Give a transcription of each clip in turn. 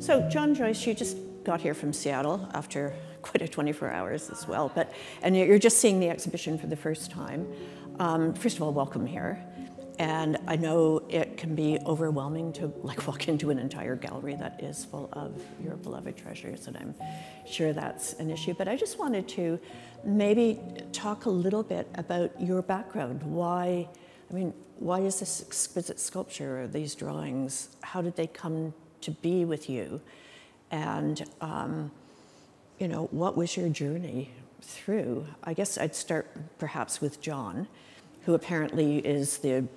So John Joyce, you just got here from Seattle after quite a 24 hours as well, and you're just seeing the exhibition for the first time. First of all, welcome here. And I know it can be overwhelming to walk into an entire gallery that is full of your beloved treasures, and I'm sure that's an issue. But I just wanted to maybe talk a little bit about your background. Why is this exquisite sculpture, or these drawings, how did they come to be with you? And what was your journey through? I guess I'd start perhaps with John, who apparently is the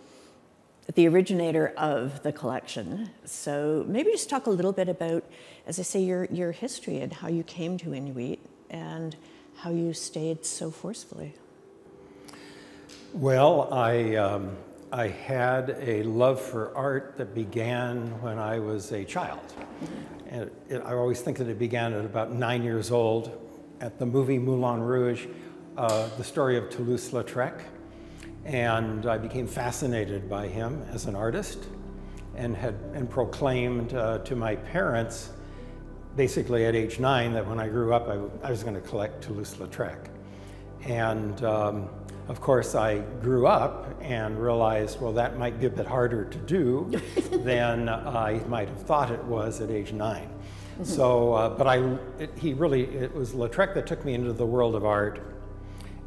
originator of the collection. So maybe just talk a little bit about, as I say, your history and how you came to Inuit and how you stayed so forcefully. Well, I had a love for art that began when I was a child. And I always think that it began at about 9 years old at the movie Moulin Rouge, the story of Toulouse-Lautrec. And I became fascinated by him as an artist and proclaimed to my parents, basically at age 9, that when I grew up, I was going to collect Toulouse-Lautrec. And of course, I grew up and realized, well, that might be a bit harder to do than I might have thought it was at age 9. Mm-hmm. So, but it was Lautrec that took me into the world of art.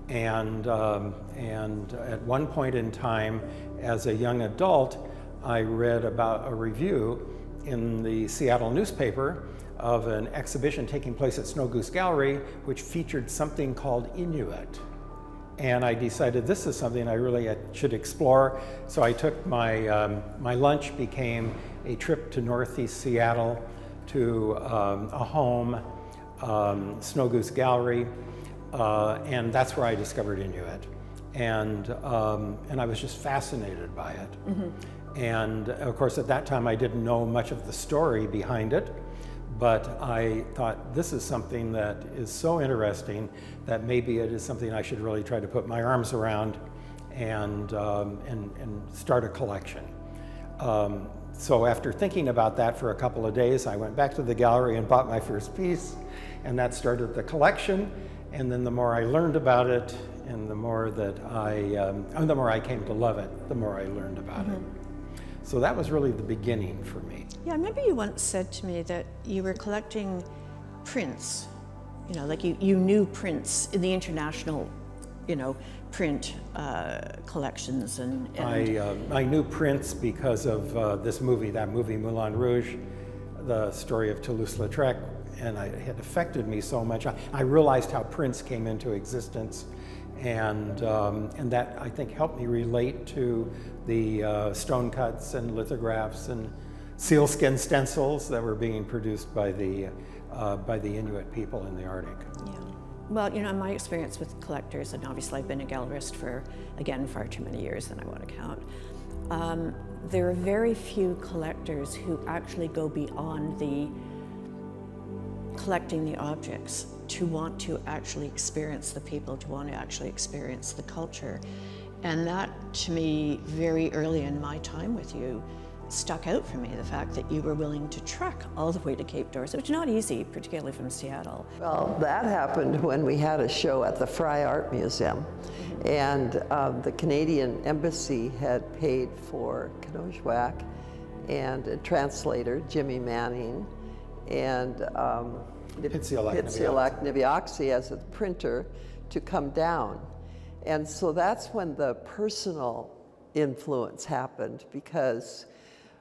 And at one point in time, as a young adult, I read about a review in the Seattle newspaper of an exhibition taking place at Snow Goose Gallery, which featured something called Inuit. And I decided this is something I really should explore. So I took my lunch became a trip to Northeast Seattle to a home, Snow Goose Gallery. And that's where I discovered Inuit, and I was just fascinated by it. Mm-hmm. And of course, at that time, I didn't know much of the story behind it, but I thought this is something that is so interesting that maybe it is something I should really try to put my arms around and start a collection. So after thinking about that for a couple of days, I went back to the gallery and bought my first piece, and that started the collection. And then the more I learned about it, and the more I came to love it, the more I learned about it. So that was really the beginning for me. Yeah, I remember you once said to me that you were collecting prints. You knew prints in the international, print collections and I knew prints because of that movie Moulin Rouge, the story of Toulouse-Lautrec. And it had affected me so much. I realized how prints came into existence, and that, I think, helped me relate to the stone cuts and lithographs and sealskin stencils that were being produced by the Inuit people in the Arctic. Yeah. Well, in my experience with collectors, and obviously I've been a gallerist for, again, far too many years than I want to count, there are very few collectors who actually go beyond the collecting the objects to want to actually experience the people, to want to actually experience the culture. And that, to me, very early in my time with you, stuck out for me, the fact that you were willing to trek all the way to Cape Dorset, which is not easy, particularly from Seattle. Well, that happened when we had a show at the Fry Art Museum. And the Canadian Embassy had paid for Kenojuak and a translator, Jimmy Manning, and Kenojuak Ashevak as a printer to come down. And so that's when the personal influence happened, because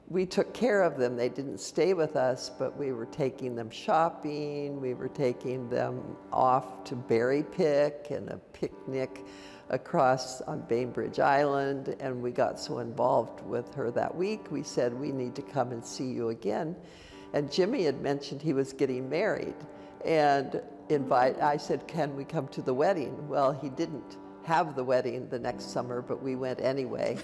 we took care of them. They didn't stay with us, but we were taking them shopping, we were taking them off to berry pick and a picnic across on Bainbridge Island, and we got so involved with her that week, we said, we need to come and see you again. And Jimmy had mentioned he was getting married, and I said, can we come to the wedding? Well, he didn't have the wedding the next summer, but we went anyway.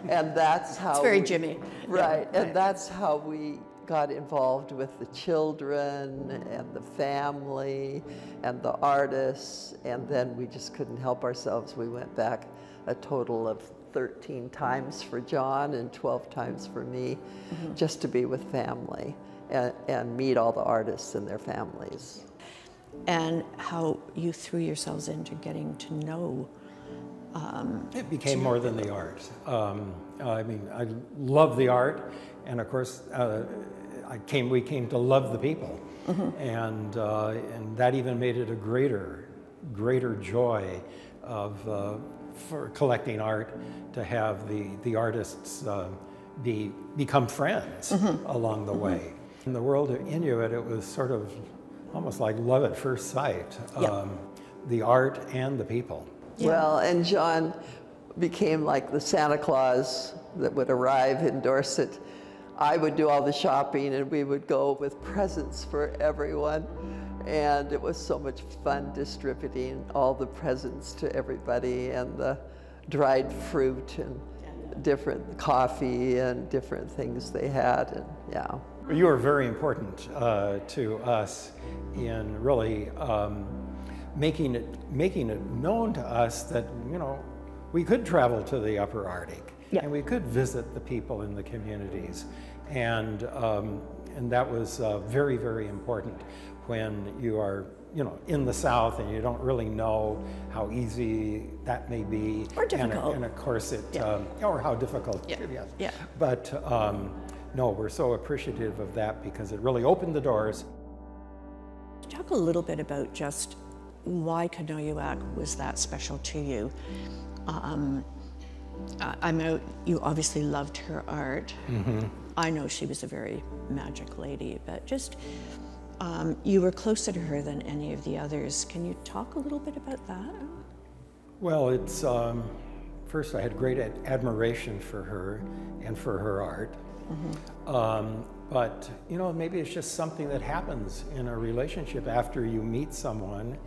And that's how— It's very Jimmy. Right, and that's how we got involved with the children and the family and the artists, and then we just couldn't help ourselves. We went back a total of 13 times for John and 12 times for me, just to be with family. and meet all the artists and their families. And how you threw yourselves into getting to know. It became more than the art. I mean, I love the art, and of course, we came to love the people, and that even made it a greater joy of for collecting art, to have the artists become friends along the way. In the world of Inuit, it was sort of almost like love at first sight, the art and the people. Yeah. Well, and John became like the Santa Claus that would arrive in Dorset. I would do all the shopping, and we would go with presents for everyone. And it was so much fun distributing all the presents to everybody, and the dried fruit and different coffee and different things they had, and yeah. You were very important to us in really making it known to us that, you know, we could travel to the Upper Arctic, and we could visit the people in the communities, and that was very, very important when you are, you know, in the South and you don't really know how easy that may be, or difficult, and of course it, or how difficult. Yeah. But no, we're so appreciative of that because it really opened the doors. Talk a little bit about just why Kenojuak was that special to you. I know you obviously loved her art. I know she was a very magic lady, but just you were closer to her than any of the others. Can you talk a little bit about that? Well, it's first I had great admiration for her and for her art. But you know, maybe it's just something that happens in a relationship after you meet someone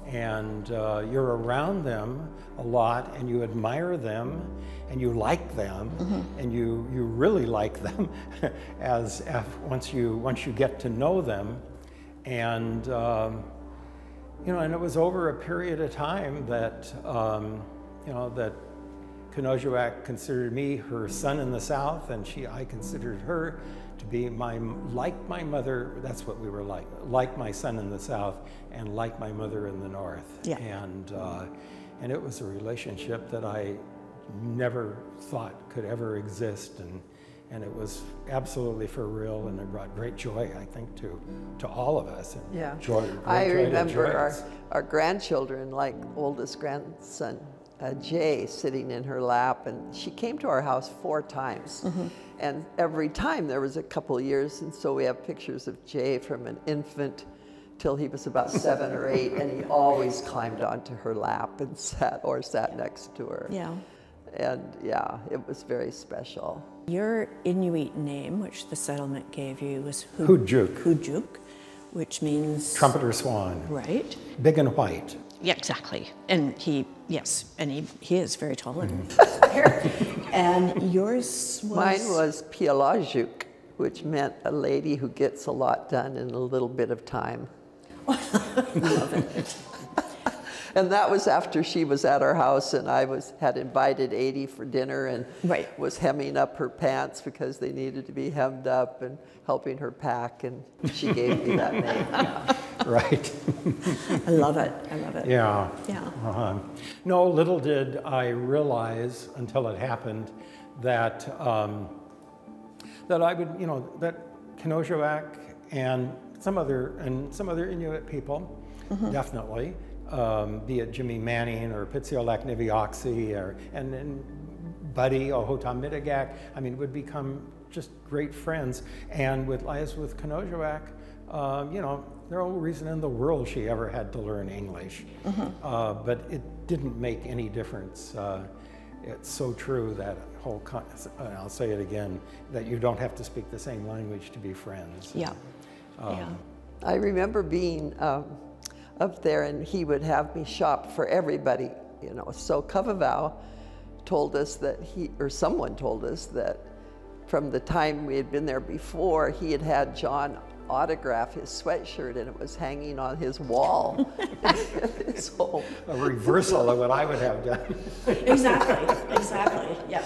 and you're around them a lot and you admire them and you like them and you really like them once you get to know them. And you know, and it was over a period of time that you know, that Kenojuak considered me her son in the South, and I considered her to be like my mother. That's what we were like my son in the South and like my mother in the North. Yeah. And it was a relationship that I never thought could ever exist, and it was absolutely for real, and it brought great joy, I think, to all of us. And Yeah. I remember our grandchildren, like oldest grandson, Jay, sitting in her lap, and she came to our house 4 times. And every time there was a couple years, and so we have pictures of Jay from an infant till he was about 7 or 8, and he always climbed onto her lap and sat next to her. Yeah. And yeah, it was very special. Your Inuit name, which the settlement gave you, was Kenojuak, which means trumpeter swan. Right. Big and white. Yeah, exactly. And he is very tall and and yours was? Mine was Kenojuak, which meant a lady who gets a lot done in a little bit of time. Love it. And that was after she was at our house, and I had invited 80 for dinner and was hemming up her pants because they needed to be hemmed up, and helping her pack, and she gave me that name. Yeah. Right. I love it. I love it. Yeah. Yeah. No, little did I realize until it happened that that I would, you know, that Kenojuak and some other Inuit people, definitely, be it Jimmy Manning or Pitsiolak Niviaxi and Buddy Ohotamidagak, I mean, would become just great friends. And as with Kenojuak, you know, there's no reason in the world she ever had to learn English, but it didn't make any difference. It's so true that I'll say it again, that you don't have to speak the same language to be friends. Yeah. I remember being up there, and he would have me shop for everybody, you know. So Kavavau told us that someone told us that from the time we had been there before, he had had John autograph his sweatshirt, and it was hanging on his wall. His whole a reversal of what I would have done. Exactly. Yeah.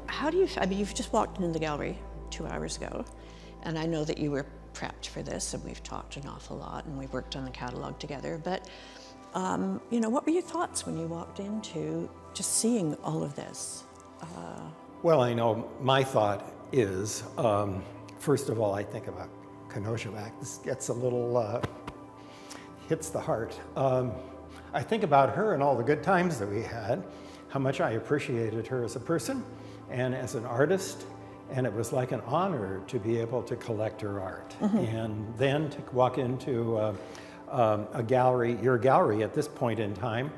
How do you, I mean, you've just walked into the gallery 2 hours ago, and I know that you were prepped for this, and we've talked an awful lot, and we worked on the catalog together, but you know, what were your thoughts when you walked into just seeing all of this? Well, I know my thought is, first of all, I think about Kenojuak. This gets a little, hits the heart. I think about her and all the good times that we had, how much I appreciated her as a person and as an artist, and it was like an honor to be able to collect her art. And then to walk into a gallery, your gallery at this point in time,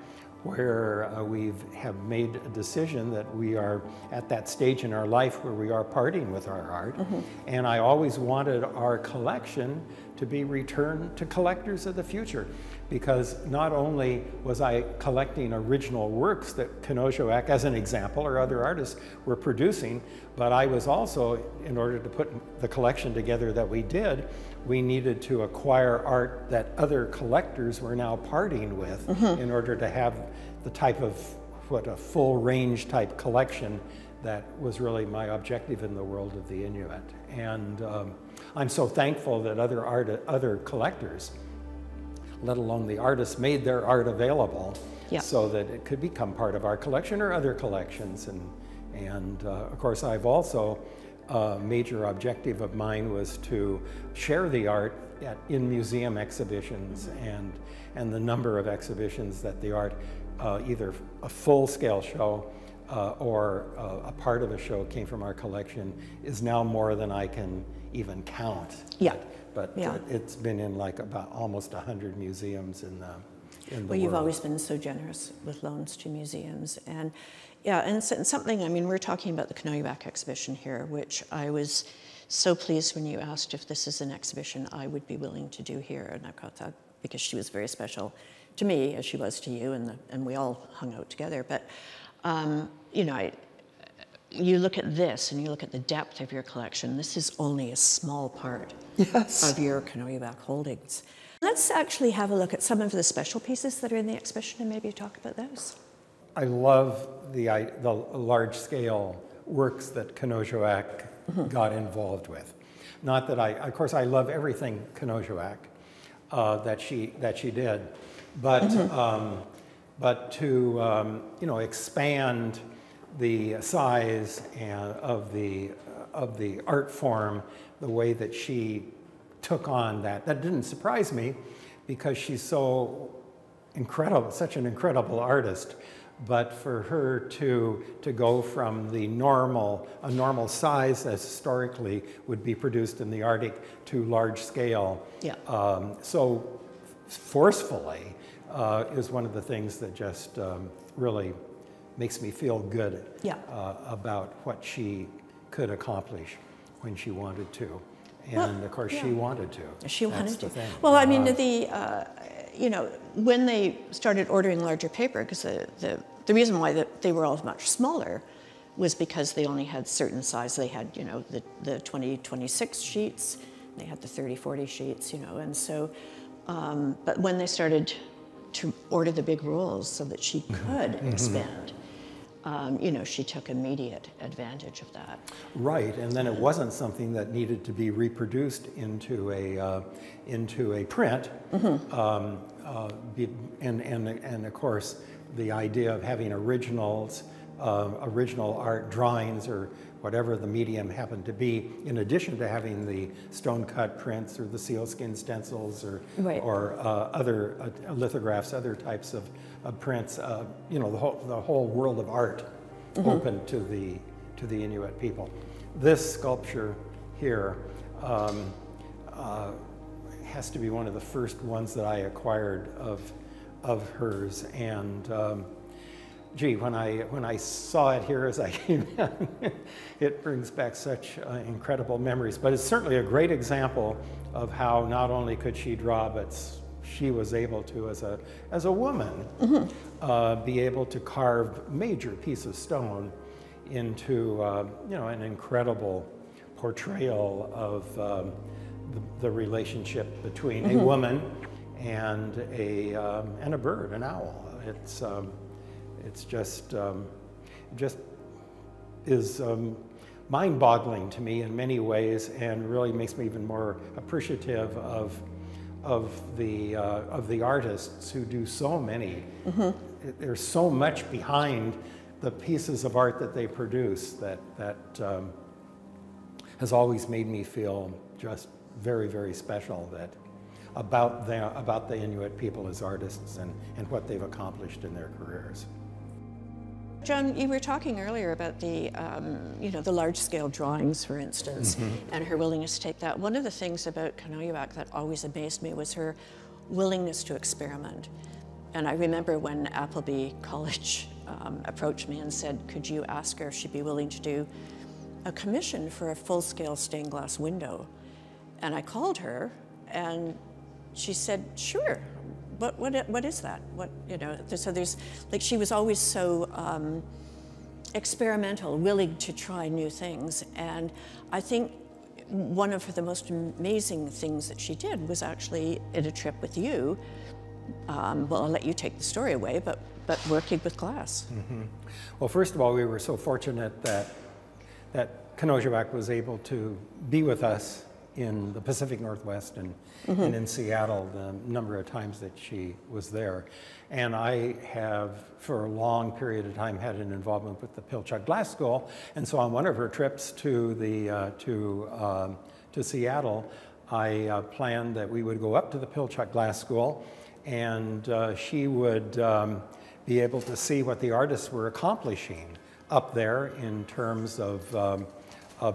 where we have made a decision that we are at that stage in our life where we are parting with our art. And I always wanted our collection to be returned to collectors of the future, because not only was I collecting original works that Kenojuak, as an example, or other artists were producing, but I was also, in order to put the collection together that we did, we needed to acquire art that other collectors were now parting with in order to have the type of, a full range type collection that was really my objective in the world of the Inuit. And I'm so thankful that other collectors, let alone the artists, made their art available so that it could become part of our collection or other collections. And of course, I've also, a major objective of mine was to share the art in museum exhibitions, and the number of exhibitions that the art, either a full-scale show or a part of a show came from our collection, is now more than I can even count. But it's been in like about almost 100 museums in the world. Well, you've always been so generous with loans to museums. And yeah, and something, I mean, we're talking about the Kenojuak exhibition here, which I was so pleased when you asked if this is an exhibition I would be willing to do here. And I got that because she was very special to me, as she was to you, and we all hung out together. But, you know, you look at this and you look at the depth of your collection, this is only a small part of your Kenojuak holdings. Let's actually have a look at some of the special pieces that are in the exhibition and maybe talk about those. I love the large-scale works that Kenojuak got involved with. Not that of course, I love everything Kenojuak that she did, but to you know, expand the size of the art form, the way that she took on that didn't surprise me, because she's so incredible, such an incredible artist. But for her to go from a normal size as historically would be produced in the Arctic to large scale, so forcefully, is one of the things that just really makes me feel good about what she could accomplish when she wanted to. And of course, she wanted to. She wanted to. Thing. Well, I mean, you know, when they started ordering larger paper, because the reason why they were all much smaller was because they only had certain size. They had, you know, the 20-26 sheets, they had the 30-40 sheets, you know, and so, but when they started to order the big rolls so that she could expand, you know, she took immediate advantage of that. Right, and then it wasn't something that needed to be reproduced into a print. And of course, the idea of having original art drawings or whatever the medium happened to be, in addition to having the stone-cut prints or the sealskin stencils or other lithographs, other types of prints, you know, the whole world of art open to the Inuit people. This sculpture here has to be one of the first ones that I acquired of hers, and gee, when I saw it here as I came in, it brings back such incredible memories. But it's certainly a great example of how not only could she draw, but she was able to, as a woman, be able to carve major pieces of stone into you know, an incredible portrayal of the relationship between a woman and a bird, an owl. It's just is mind-boggling to me in many ways, and really makes me even more appreciative of the artists who do so many. There's so much behind the pieces of art that they produce that has always made me feel just very, very special about the Inuit people as artists and what they've accomplished in their careers. John, you were talking earlier about the, the large-scale drawings, for instance, and her willingness to take that. One of the things about Kenojuak that always amazed me was her willingness to experiment. And I remember when Appleby College approached me and said, could you ask her if she'd be willing to do a commission for a full-scale stained glass window? And I called her, and she said, sure. What is that? So there's, like, she was always so experimental, willing to try new things. And I think one of the most amazing things that she did was actually in a trip with you. Well, I'll let you take the story away, but working with glass. Well, first of all, we were so fortunate that Kenojuak was able to be with us in the Pacific Northwest and in Seattle the number of times that she was there. And I have, for a long period of time, had an involvement with the Pilchuck Glass School. And so on one of her trips to Seattle, I planned that we would go up to the Pilchuck Glass School, and she would be able to see what the artists were accomplishing up there in terms of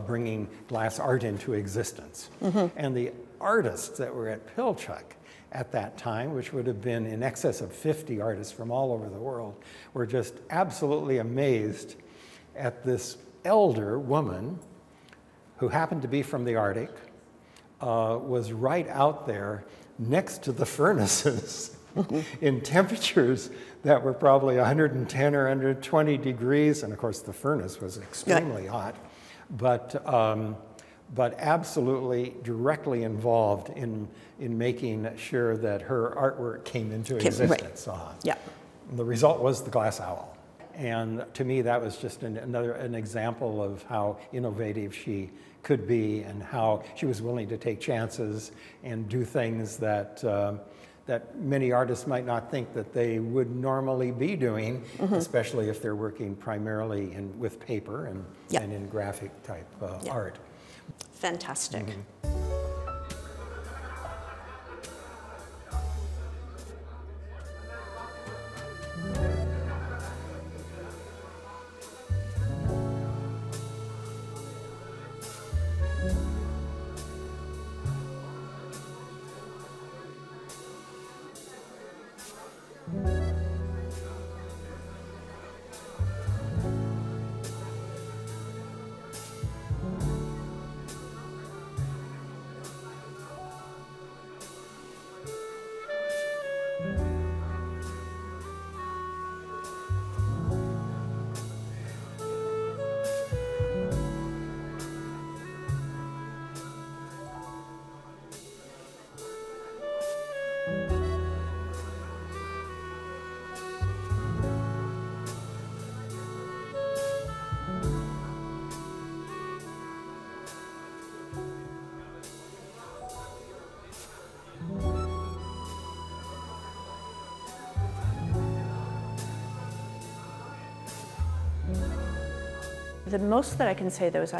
bringing glass art into existence. And the artists that were at Pilchuck at that time, which would have been in excess of 50 artists from all over the world, were just absolutely amazed at this elder woman who happened to be from the Arctic, was right out there next to the furnaces in temperatures that were probably 110 or 120 degrees, and of course the furnace was extremely hot. But absolutely directly involved in making sure that her artwork came into existence. Yeah. And the result was the glass owl. And to me, that was just an example of how innovative she could be and how she was willing to take chances and do things that that many artists might not think that they would normally be doing, especially if they're working primarily with paper and in graphic type art. Fantastic. The most that I can say, though, is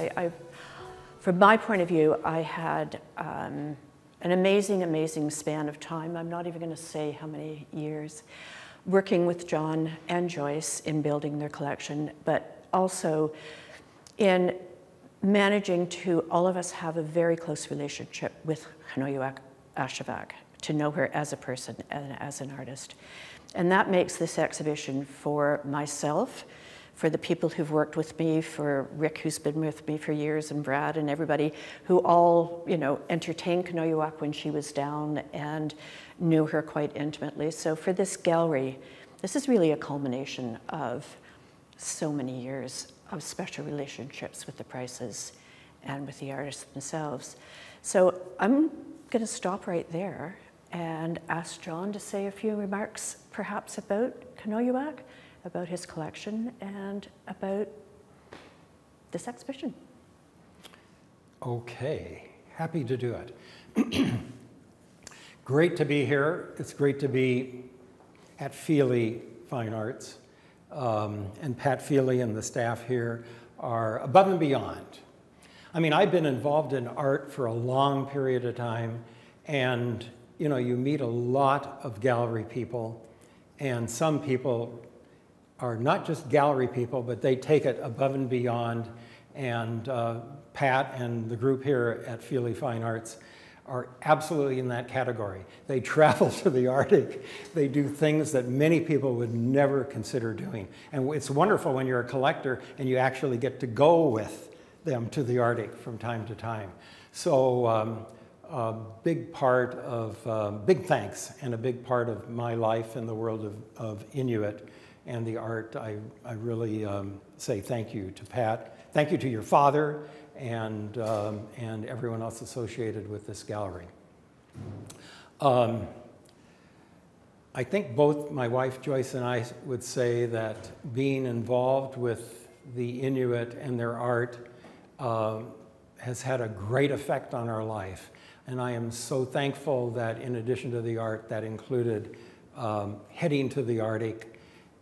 from my point of view, I had an amazing, amazing span of time. I'm not even going to say how many years, working with John and Joyce in building their collection, but also in managing to all of us have a very close relationship with Kenojuak Ashevak, to know her as a person and as an artist. And that makes this exhibition for myself, for the people who've worked with me, for Rick, who's been with me for years, and Brad and everybody who all, entertained Kenojuak when she was down and knew her quite intimately. So for this gallery, this is really a culmination of so many years of special relationships with the Prices and with the artists themselves. So I'm going to stop right there and ask John to say a few remarks perhaps about Kenojuak, about his collection, and about this exhibition. Okay, happy to do it. Great to be here. It's great to be at Feheley Fine Arts. And Pat Feheley and the staff here are above and beyond. I mean, I've been involved in art for a long period of time, and you know, you meet a lot of gallery people, and some people are not just gallery people, but they take it above and beyond. And Pat and the group here at Feheley Fine Arts are absolutely in that category. They travel to the Arctic. They do things that many people would never consider doing. And it's wonderful when you're a collector and you actually get to go with them to the Arctic from time to time. So a big part of, big thanks and a big part of my life in the world of Inuit and the art. I really say thank you to Pat. Thank you to your father and everyone else associated with this gallery. I think both my wife Joyce and I would say that being involved with the Inuit and their art has had a great effect on our life. And I am so thankful that in addition to the art, that included heading to the Arctic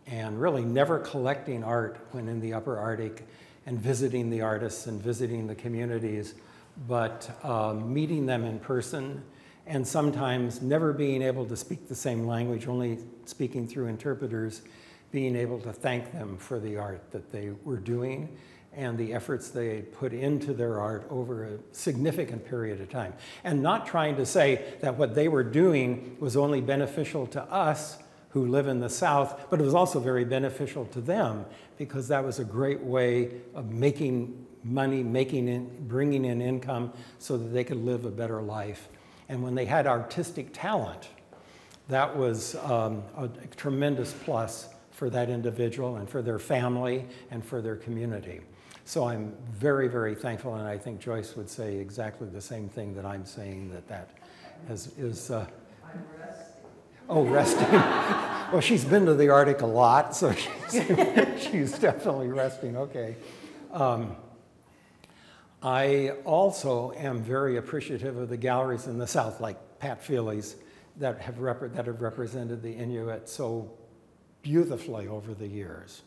and really never collecting art when in the upper Arctic and visiting the artists and visiting the communities, but meeting them in person and sometimes never being able to speak the same language, only speaking through interpreters, being able to thank them for the art that they were doing and the efforts they put into their art over a significant period of time. And not trying to say that what they were doing was only beneficial to us who live in the South, but it was also very beneficial to them because that was a great way of making money, bringing in income so that they could live a better life. And when they had artistic talent, that was a tremendous plus for that individual and for their family and for their community. So I'm very, very thankful, and I think Joyce would say exactly the same thing that I'm saying, that is... I'm resting. Oh, resting. Well, she's been to the Arctic a lot, so she's definitely resting, okay. I also am very appreciative of the galleries in the South, like Pat Feheley's, that have represented the Inuit so beautifully over the years.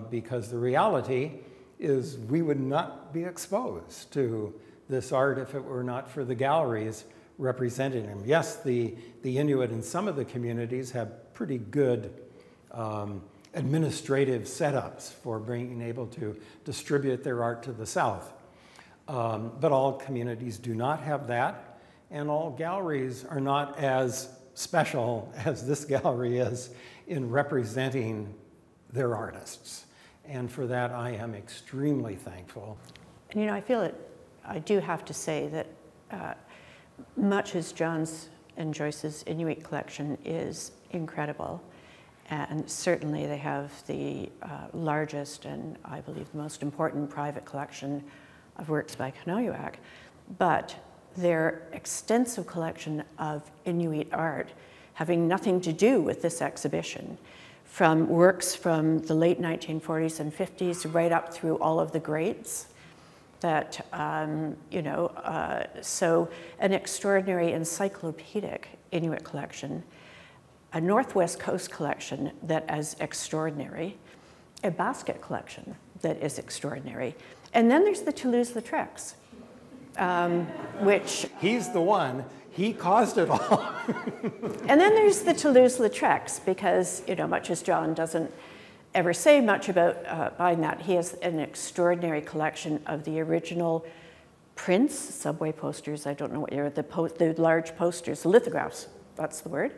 Because the reality is we would not be exposed to this art if it were not for the galleries representing them. Yes, the Inuit in some of the communities have pretty good administrative setups for being able to distribute their art to the South. But all communities do not have that, and all galleries are not as special as this gallery is in representing their artists. And for that, I am extremely thankful. And you know, I do have to say that much as John's and Joyce's Inuit collection is incredible, and certainly they have the largest and I believe the most important private collection of works by Kenojuak, but their extensive collection of Inuit art having nothing to do with this exhibition, from works from the late 1940s and 50s right up through all of the greats, that, so an extraordinary encyclopedic Inuit collection, a Northwest Coast collection that is extraordinary, a basket collection that is extraordinary. And then there's the Toulouse-Lautrec's, which... He's the one. He caused it all. And then there's the Toulouse-Lautrec's, because, you know, much as John doesn't ever say much about buying that, he has an extraordinary collection of the original prints, subway posters, I don't know what you're, the large posters, lithographs, that's the word.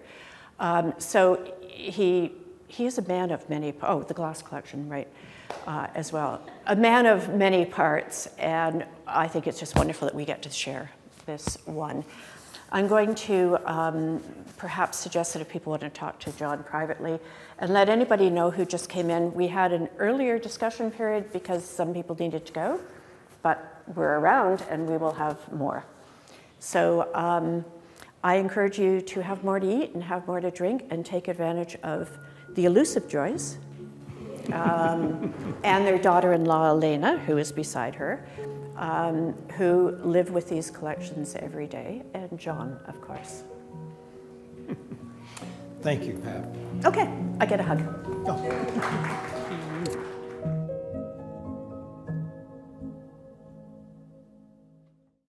So he is a man of many, the glass collection, right, as well. A man of many parts, and I think it's just wonderful that we get to share this one. I'm going to perhaps suggest that if people want to talk to John privately, and let anybody know who just came in. We had an earlier discussion period because some people needed to go, but we're around and we will have more. So I encourage you to have more to eat and have more to drink and take advantage of the elusive joys and their daughter-in-law, Elena, who is beside her, who live with these collections every day, and John, of course. Thank you, Pat. Okay, I get a hug. Oh.